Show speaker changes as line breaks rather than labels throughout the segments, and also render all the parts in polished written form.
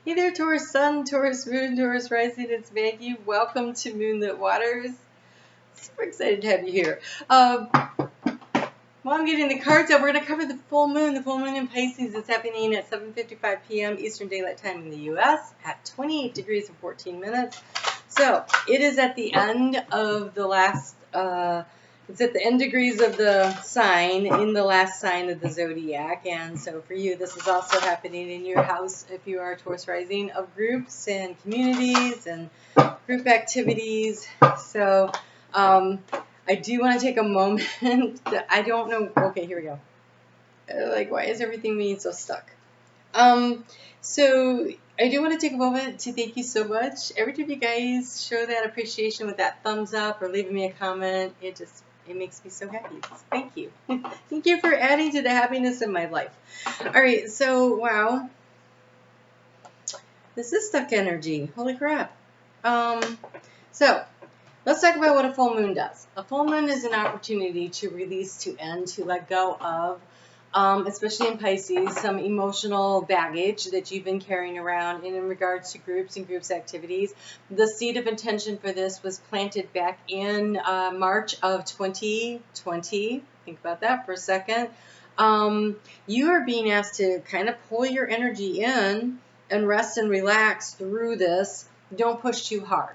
Hey there, Taurus Sun, Taurus Moon, Taurus Rising. It's Maggie. Welcome to Moonlit Waters. Super excited to have you here. While I'm getting the cards out, we're going to cover the full moon. The full moon in Pisces is happening at 7:55 p.m. Eastern Daylight Time in the U.S. at 28 degrees and 14 minutes. So it is at the end of the last. It's at the end degrees of the sign in the last sign of the zodiac, and so for you, this is also happening in your house if you are Taurus rising, of groups and communities and group activities. So I do want to take a moment. I don't know. Okay, here we go. Like, why is everything being so stuck? So I do want to take a moment to thank you so much. Every time you guys show that appreciation with that thumbs up or leaving me a comment, it makes me so happy. So thank you. Thank you for adding to the happiness in my life. All right, so wow. This is stuck energy. Holy crap. So let's talk about what a full moon does. A full moon is an opportunity to release, to end, to let go of, especially in Pisces, some emotional baggage that you've been carrying around in regards to groups and groups activities. The seed of intention for this was planted back in March of 2020. Think about that for a second. You are being asked to kind of pull your energy in and rest and relax through this. Don't push too hard.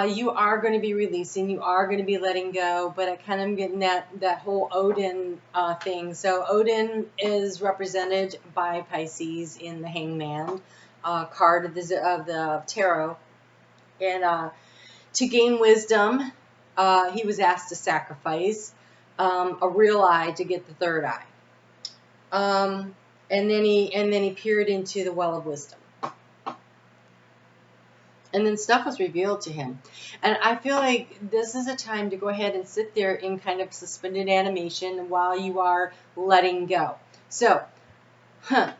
You are going to be releasing, you are going to be letting go, but I kind of getting that whole Odin thing. So Odin is represented by Pisces in the Hangman card of the tarot. And to gain wisdom, he was asked to sacrifice a real eye to get the third eye. And then he peered into the well of wisdom. And then stuff was revealed to him. And I feel like this is a time to go ahead and sit there in kind of suspended animation while you are letting go. So,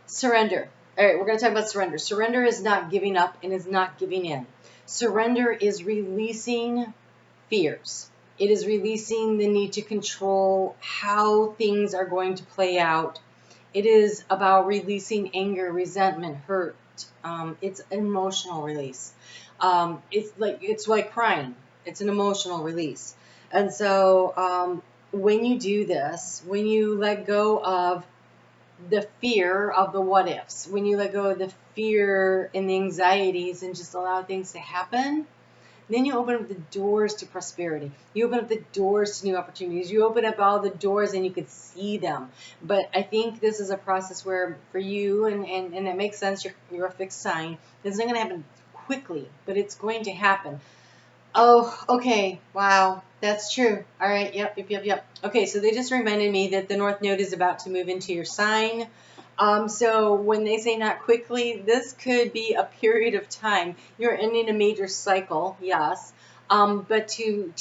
surrender. All right, we're going to talk about surrender. Surrender is not giving up and is not giving in. Surrender is releasing fears. It is releasing the need to control how things are going to play out. It is about releasing anger, resentment, hurt. It's an emotional release. It's like crying. It's an emotional release. And so when you do this, when you let go of the fear of the what ifs, when you let go of the fear and the anxieties and just allow things to happen, then you open up the doors to prosperity. You open up the doors to new opportunities. You open up all the doors and you can see them. But I think this is a process where for you, and it makes sense, you're a fixed sign, it's not going to happen quickly, but it's going to happen. Oh, okay. Wow. That's true. All right. Yep. Okay. So they just reminded me that the North Node is about to move into your sign. So when they say not quickly, this could be a period of time. You're ending a major cycle, yes. But to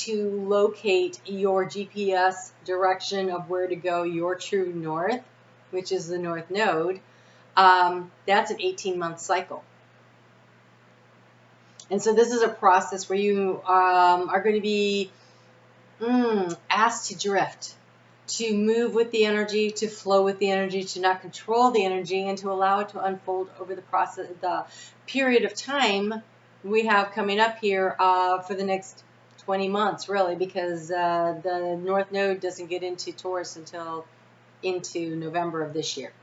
locate your GPS direction of where to go, your true north, which is the North Node, that's an 18-month cycle. And so this is a process where you are going to be asked to drift, to move with the energy, to flow with the energy, to not control the energy, and to allow it to unfold over the period of time we have coming up here for the next 20 months, really, because the North Node doesn't get into Taurus until into November of this year.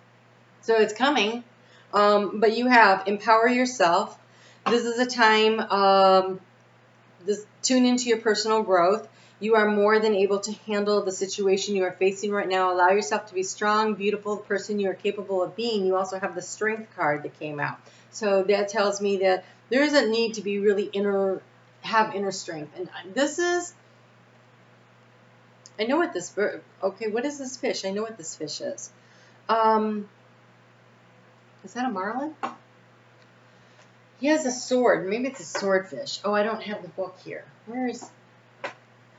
So it's coming, but you have empower yourself. This is a time, tune into your personal growth. You are more than able to handle the situation you are facing right now. Allow yourself to be strong, beautiful person you are capable of being. You also have the strength card that came out. So that tells me that there is a need to be really have inner strength. And this is, I know what this, okay, what is this fish? I know what this fish is. Is that a marlin? He has a sword. Maybe it's a swordfish. Oh, I don't have the book here. Where is...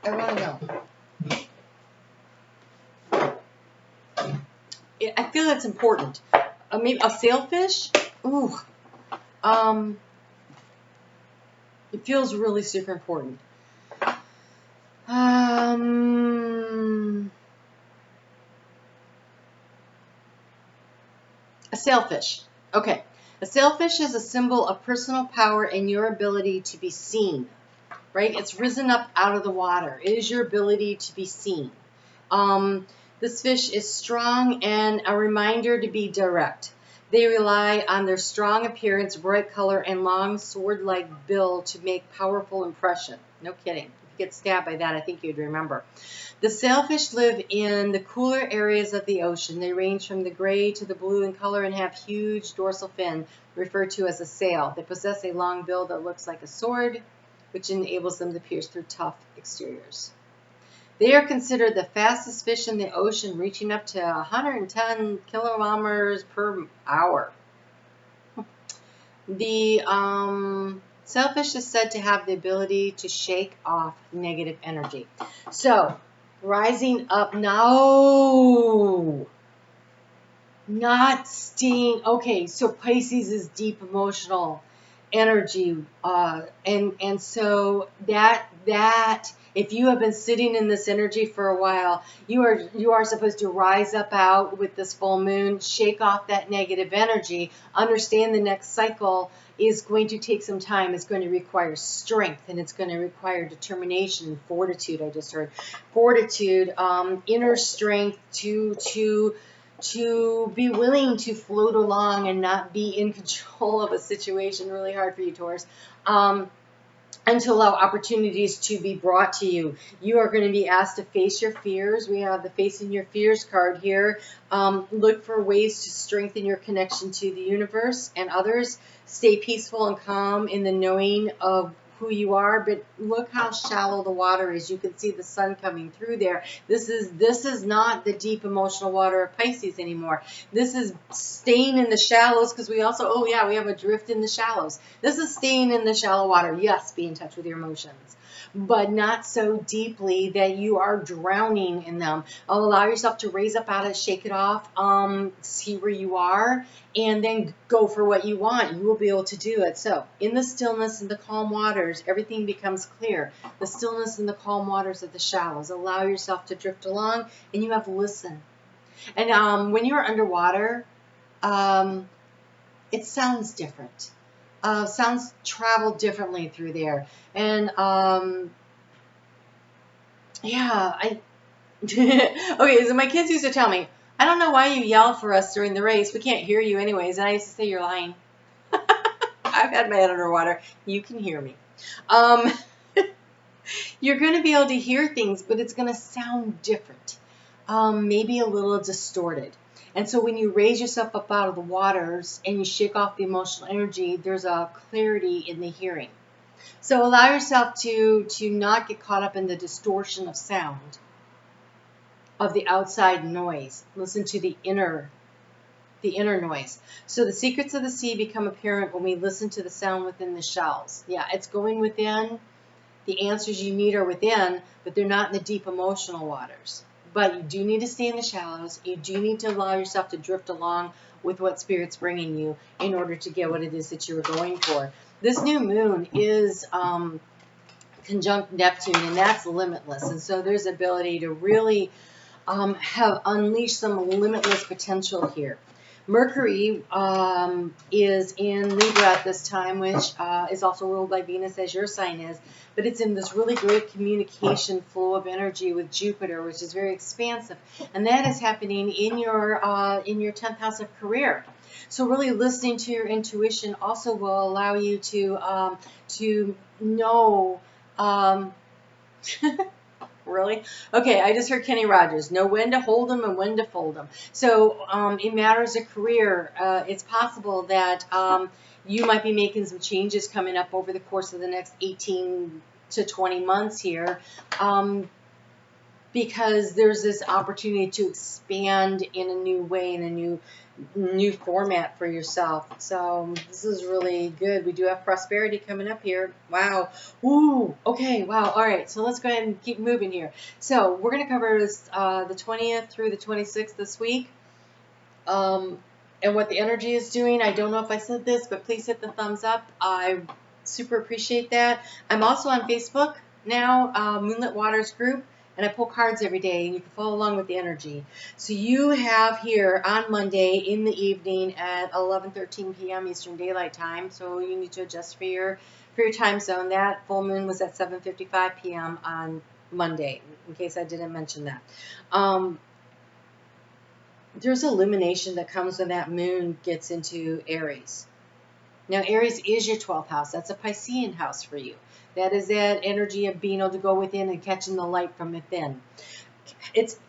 I want to know. I feel that's important. Maybe a sailfish? Ooh. It feels really super important. A sailfish. Okay. A sailfish is a symbol of personal power and your ability to be seen, right? It's risen up out of the water. It is your ability to be seen. This fish is strong and a reminder to be direct. They rely on their strong appearance, bright color, and long sword-like bill to make powerful impression. No kidding. If you get stabbed by that, I think you'd remember. The sailfish live in the cooler areas of the ocean. They range from the gray to the blue in color and have huge dorsal fin, referred to as a sail. They possess a long bill that looks like a sword, which enables them to pierce through tough exteriors. They are considered the fastest fish in the ocean, reaching up to 110 kilometers per hour. The sailfish is said to have the ability to shake off negative energy. So, rising up, no, not staying. Okay, so Pisces is deep emotional energy, and so that if you have been sitting in this energy for a while, you are supposed to rise up out with this full moon, shake off that negative energy, understand the next cycle is going to take some time. It's going to require strength, and it's going to require determination and fortitude. I just heard fortitude, inner strength to be willing to float along and not be in control of a situation. Really hard for you, Taurus. And to allow opportunities to be brought to you. You are going to be asked to face your fears. We have the Facing Your Fears card here. Look for ways to strengthen your connection to the universe and others. Stay peaceful and calm in the knowing of who you are, but look how shallow the water is. You can see the sun coming through there. This is not the deep emotional water of Pisces anymore. This is staying in the shallows, because we also, oh yeah, we have a drift in the shallows. This is staying in the shallow water. Yes, be in touch with your emotions, but not so deeply that you are drowning in them. Allow yourself to raise up out of it, shake it off, see where you are, and then go for what you want. You will be able to do it. So in the stillness and the calm waters, everything becomes clear. The stillness and the calm waters of the shallows. Allow yourself to drift along, and you have to listen. And when you're underwater, it sounds different. Sounds travel differently through there. And yeah, okay, so my kids used to tell me, I don't know why you yell for us during the race. We can't hear you anyways. And I used to say, you're lying. I've had my head underwater. You can hear me. You're going to be able to hear things, but it's going to sound different. Maybe a little distorted. And so when you raise yourself up out of the waters and you shake off the emotional energy, there's a clarity in the hearing. So allow yourself to not get caught up in the distortion of sound, of the outside noise. Listen to the inner noise. So the secrets of the sea become apparent when we listen to the sound within the shells. Yeah, it's going within. The answers you need are within, but they're not in the deep emotional waters. But you do need to stay in the shallows. You do need to allow yourself to drift along with what Spirit's bringing you in order to get what it is that you were going for. This new moon is conjunct Neptune, and that's limitless. And so there's ability to really have unleashed some limitless potential here. Mercury is in Libra at this time, which is also ruled by Venus, as your sign is, but it's in this really great communication flow of energy with Jupiter, which is very expansive, and that is happening in your 10th house of career. So really listening to your intuition also will allow you to know. Really? Okay, I just heard Kenny Rogers. Know when to hold them and when to fold them. So in matters of career, it's possible that you might be making some changes coming up over the course of the next 18 to 20 months here, because there's this opportunity to expand in a new way, in a new format for yourself. So this is really good. We do have prosperity coming up here. Wow. Ooh. Okay. Wow. All right. So let's go ahead and keep moving here. So we're going to cover this, the 20th through the 26th this week. And what the energy is doing. I don't know if I said this, but please hit the thumbs up. I super appreciate that. I'm also on Facebook now, Moonlit Waters group. And I pull cards every day, and you can follow along with the energy. So you have here on Monday in the evening at 11:13 p.m. Eastern Daylight Time. So you need to adjust for your time zone. That full moon was at 7:55 p.m. on Monday, in case I didn't mention that. There's illumination that comes when that moon gets into Aries. Now, Aries is your 12th house. That's a Piscean house for you. That is that energy of being able to go within and catching the light from within.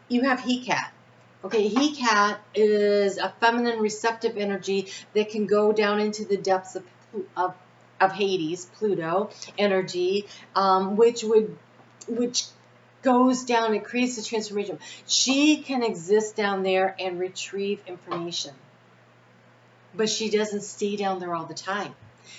You have He Cat. Okay, He Cat is a feminine receptive energy that can go down into the depths of Hades, Pluto energy, which goes down and creates the transformation. She can exist down there and retrieve information, but she doesn't stay down there all the time.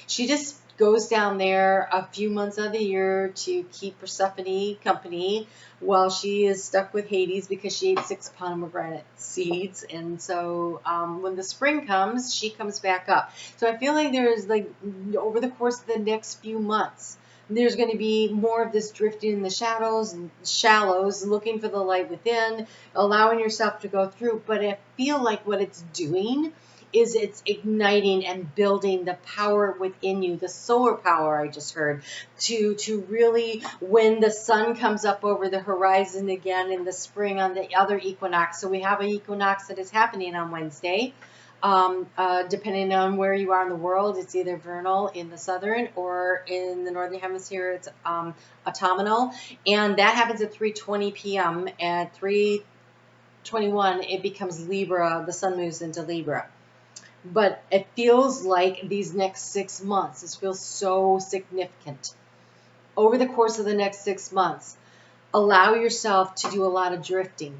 She just goes down there a few months of the year to keep Persephone company while she is stuck with Hades because she ate 6 pomegranate seeds. And so when the spring comes, she comes back up. So I feel like there's over the course of the next few months, there's going to be more of this drifting in the shallows, looking for the light within, allowing yourself to go through. But I feel like what it's doing is it's igniting and building the power within you, the solar power I just heard, to really, when the sun comes up over the horizon again in the spring on the other equinox. So we have an equinox that is happening on Wednesday. Depending on where you are in the world, it's either vernal in the southern or in the northern hemisphere, it's autumnal. And that happens at 3:20 p.m. At 3:21, it becomes Libra. The sun moves into Libra. But it feels like these next 6 months, this feels so significant. Over the course of the next 6 months, allow yourself to do a lot of drifting.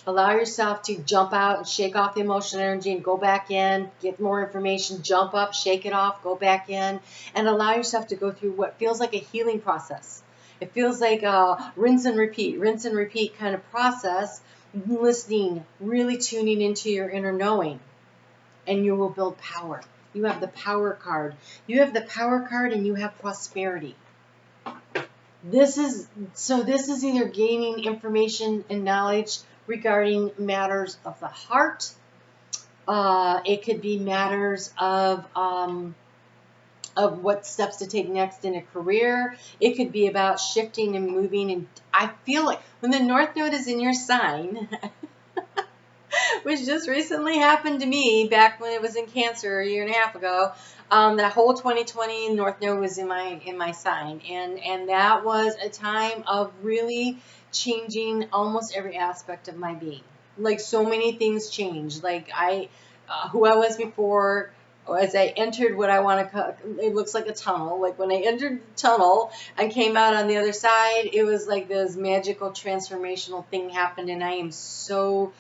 Allow yourself to jump out and shake off the emotional energy and go back in, get more information, jump up, shake it off, go back in, and allow yourself to go through what feels like a healing process. It feels like a rinse and repeat kind of process, listening, really tuning into your inner knowing. And you will build power. You have the power card. You have the power card and you have prosperity. This is either gaining information and knowledge regarding matters of the heart. It could be matters of what steps to take next in a career. It could be about shifting and moving. And I feel like when the North Node is in your sign, which just recently happened to me back when it was in Cancer a year and a half ago. That whole 2020 North Node was in my sign, and that was a time of really changing almost every aspect of my being. Like so many things changed. Like who I was before, as I entered what I want to, it looks like a tunnel. Like when I entered the tunnel and came out on the other side, it was like this magical transformational thing happened, and I am so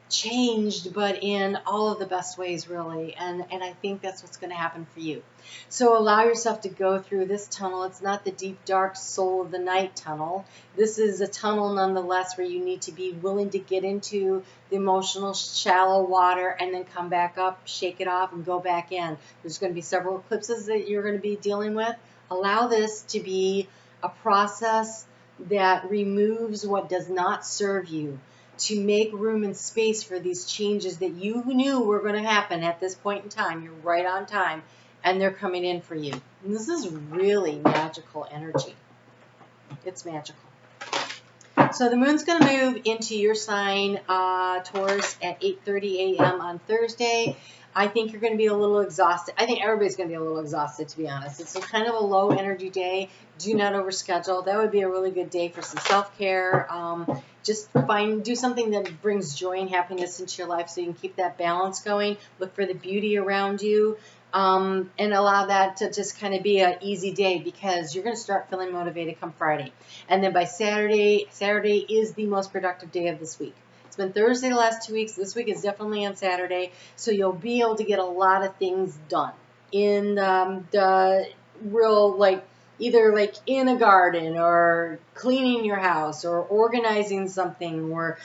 changed, but in all of the best ways, really. And I think that's what's going to happen for you. So allow yourself to go through this tunnel. It's not the deep, dark soul of the night tunnel. This is a tunnel nonetheless where you need to be willing to get into the emotional, shallow water and then come back up, shake it off, and go back in. There's going to be several eclipses that you're going to be dealing with. Allow this to be a process that removes what does not serve you, to make room and space for these changes that you knew were going to happen at this point in time. You're right on time, and they're coming in for you. And this is really magical energy. It's magical. So the moon's going to move into your sign, Taurus, at 8:30 a.m. on Thursday. I think you're going to be a little exhausted. I think everybody's going to be a little exhausted, to be honest. It's kind of a low energy day. Do not overschedule. That would be a really good day for some self-care. Just do something that brings joy and happiness into your life so you can keep that balance going. Look for the beauty around you, and allow that to just kind of be an easy day, because you're going to start feeling motivated come Friday. And then by Saturday is the most productive day of this week. It's been Thursday the last 2 weeks. This week is definitely on Saturday. So you'll be able to get a lot of things done in the real, either in a garden or cleaning your house or organizing something or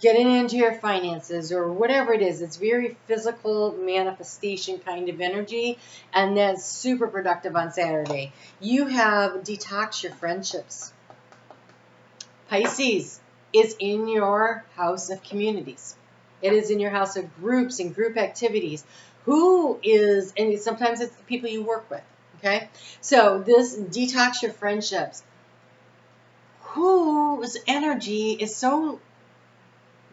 getting into your finances or whatever it is. It's very physical manifestation kind of energy, and that's super productive on Saturday. You have detox your friendships. Pisces is in your house of communities. It is in your house of groups and group activities. Who is, and sometimes it's the people you work with, okay? So this detox your friendships. Whose energy is so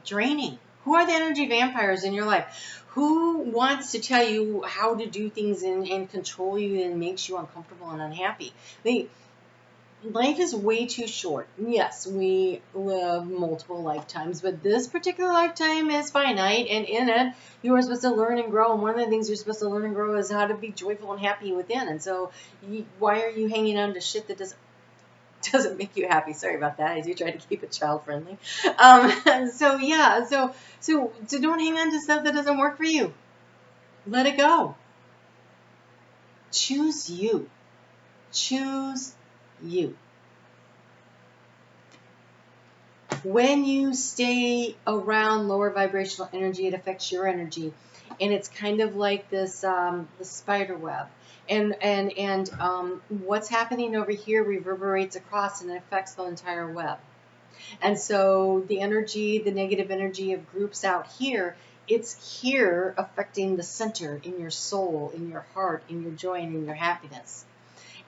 draining? Who are the energy vampires in your life? Who wants to tell you how to do things and control you and makes you uncomfortable and unhappy? Life is way too short. Yes, we live multiple lifetimes, but this particular lifetime is finite, and in it, you are supposed to learn and grow, and one of the things you're supposed to learn and grow is how to be joyful and happy within, and so why are you hanging on to shit that doesn't make you happy? Sorry about that, as you try to keep it child friendly. So don't hang on to stuff that doesn't work for you. Let it go. Choose you. Choose you. When you stay around lower vibrational energy, it affects your energy, and it's kind of like this the spider web. And what's happening over here reverberates across and it affects the entire web. And so the energy, the negative energy of groups out here, it's here affecting the center in your soul, in your heart, in your joy, and in your happiness.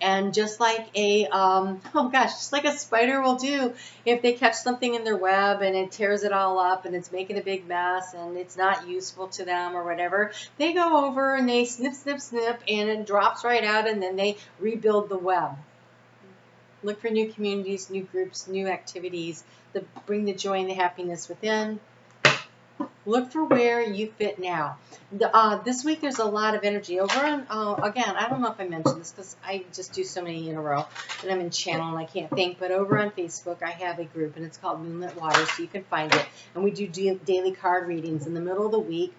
And just like just like a spider will do if they catch something in their web and it tears it all up and it's making a big mess and it's not useful to them or whatever, they go over and they snip, snip, snip, and it drops right out, and then they rebuild the web. Look for new communities, new groups, new activities that bring the joy and the happiness within. Look for where you fit now. This week there's a lot of energy over on, again, I don't know if I mentioned this because I just do so many in a row and I'm in channel and I can't think, but over on Facebook I have a group and it's called Moonlit Waters, so you can find it. And we do daily card readings. In the middle of the week,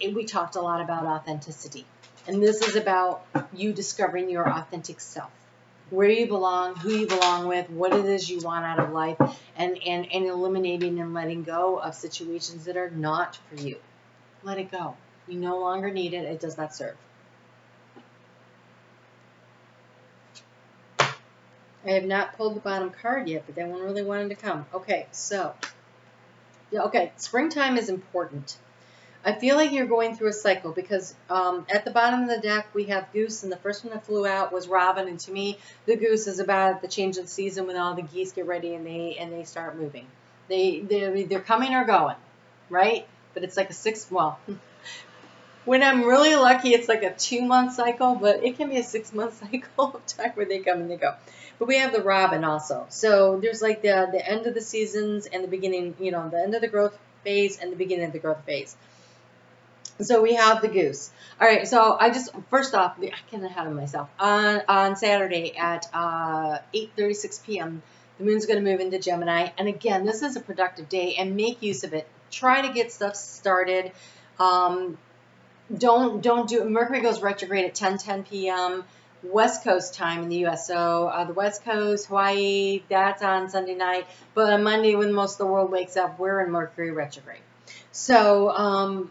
we talked a lot about authenticity. And this is about you discovering your authentic self. Where you belong, who you belong with, what it is you want out of life, and eliminating and letting go of situations that are not for you. Let it go. You no longer need it. It does not serve. I have not pulled the bottom card yet, but that one really wanted to come. Okay, so, springtime is important. I feel like you're going through a cycle because at the bottom of the deck we have Goose, and the first one that flew out was Robin, and to me the Goose is about the change of the season when all the geese get ready and they start moving. They're coming or going, right? But it's like when I'm really lucky it's like a 2-month cycle, but it can be a 6-month cycle of time where they come and they go. But we have the Robin also. So there's like the end of the seasons and the beginning, the end of the growth phase and the beginning of the growth phase. So we have the Goose. All right, so first off, I get ahead of myself. On Saturday at 8:36 p.m., the moon's going to move into Gemini. And again, this is a productive day, and make use of it. Try to get stuff started. Don't do it. Mercury goes retrograde at 10:10 p.m. West Coast time in the U.S. So the West Coast, Hawaii, that's on Sunday night. But on Monday, when most of the world wakes up, we're in Mercury retrograde. So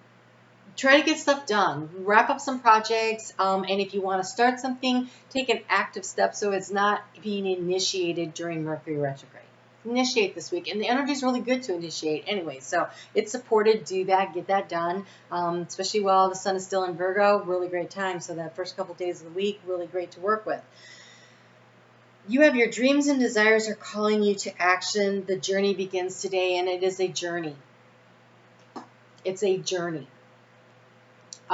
try to get stuff done. Wrap up some projects, and if you want to start something, take an active step so it's not being initiated during Mercury retrograde. Initiate this week, and the energy is really good to initiate anyway, so it's supported. Do that, get that done, especially while the sun is still in Virgo. Really great time, so that first couple days of the week, really great to work with. You have your dreams and desires are calling you to action. The journey begins today, and it is a journey. It's a journey.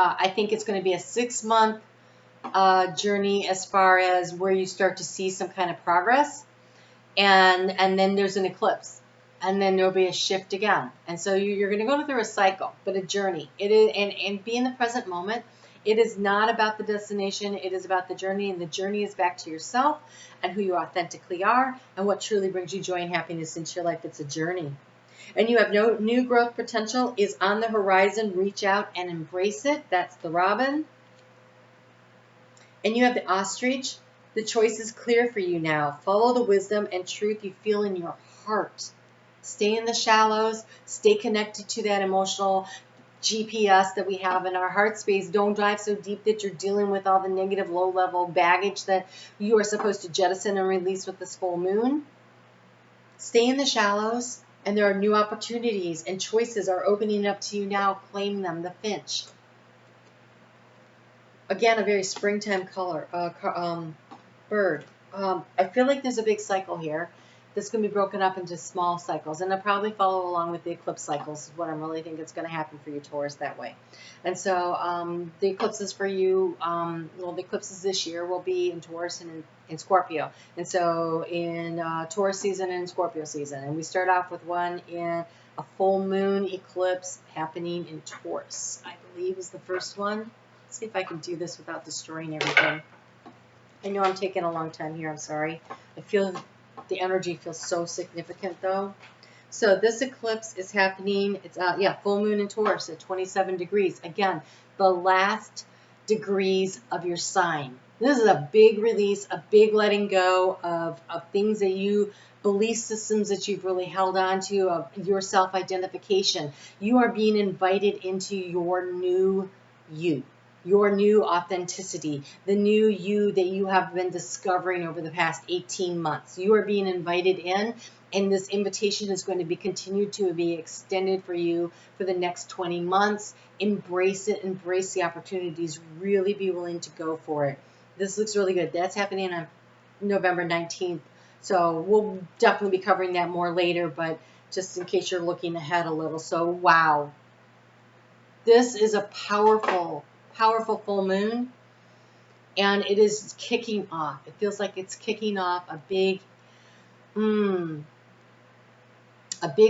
I think it's going to be a 6-month journey as far as where you start to see some kind of progress, and then there's an eclipse, and then there'll be a shift again, and so you're going to go through a cycle, but a journey. It is, and be in the present moment. It is not about the destination. It is about the journey, and the journey is back to yourself and who you authentically are and what truly brings you joy and happiness into your life. It's a journey. And you have no new growth potential is on the horizon. Reach out and embrace it. That's the Robin. And you have the Ostrich. The choice is clear for you now. Follow the wisdom and truth you feel in your heart. Stay in the shallows. Stay connected to that emotional GPS that we have in our heart space. Don't dive so deep that you're dealing with all the negative low-level baggage that you are supposed to jettison and release with this full moon. Stay in the shallows, and there are new opportunities and choices are opening up to you now. Claim them. The finch. Again, a very springtime color, bird. I feel like there's a big cycle here that's going to be broken up into small cycles, and I'll probably follow along with the eclipse cycles is what I really think is going to happen for you, Taurus, that way. And so the eclipses for you, well, the eclipses this year will be in Taurus and in Scorpio. And so in Taurus season and Scorpio season. And we start off with one in a full moon eclipse happening in Taurus, I believe is the first one. Let's see if I can do this without destroying everything. I know I'm taking a long time here. I'm sorry. I feel the energy feels so significant, though. So this eclipse is happening. It's full moon in Taurus at 27 degrees. Again, the last degrees of your sign. This is a big release, a big letting go of things that you, belief systems that you've really held on to, of your self-identification. You are being invited into your new you. Your new authenticity, the new you that you have been discovering over the past 18 months. You are being invited in, and this invitation is going to be continued to be extended for you for the next 20 months. Embrace it, embrace the opportunities, really be willing to go for it. This looks really good. That's happening on November 19th. So we'll definitely be covering that more later, but just in case you're looking ahead a little. So wow, this is a powerful full moon, and it is kicking off. It feels like it's kicking off a big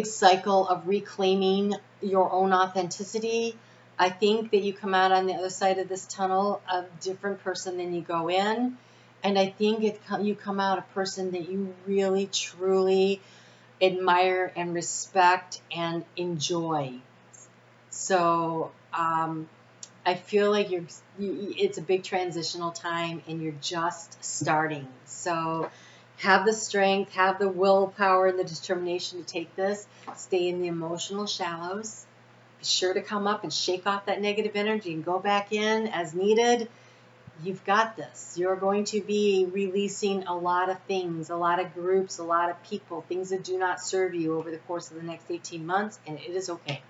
cycle of reclaiming your own authenticity. I think that you come out on the other side of this tunnel a different person than you go in, and I think you come out a person that you really truly admire and respect and enjoy. So I feel like it's a big transitional time, and you're just starting. So have the strength, have the willpower and the determination to take this. Stay in the emotional shallows. Be sure to come up and shake off that negative energy and go back in as needed. You've got this. You're going to be releasing a lot of things, a lot of groups, a lot of people, things that do not serve you over the course of the next 18 months, and it is okay.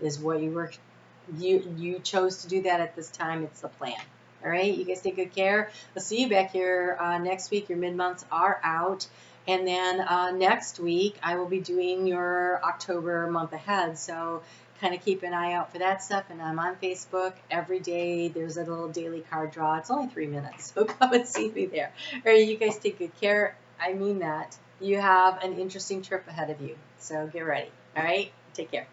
It is what you chose to do that at this time. It's the plan. All right, you guys take good care. I'll see you back here next week. Your mid-months are out, and then next week I will be doing your October month ahead. So kind of keep an eye out for that stuff. And I'm on Facebook every day. There's a little daily card draw. It's only 3 minutes, so come and see me there. All right, you guys take good care. I mean that. You have an interesting trip ahead of you, so get ready. All right, take care.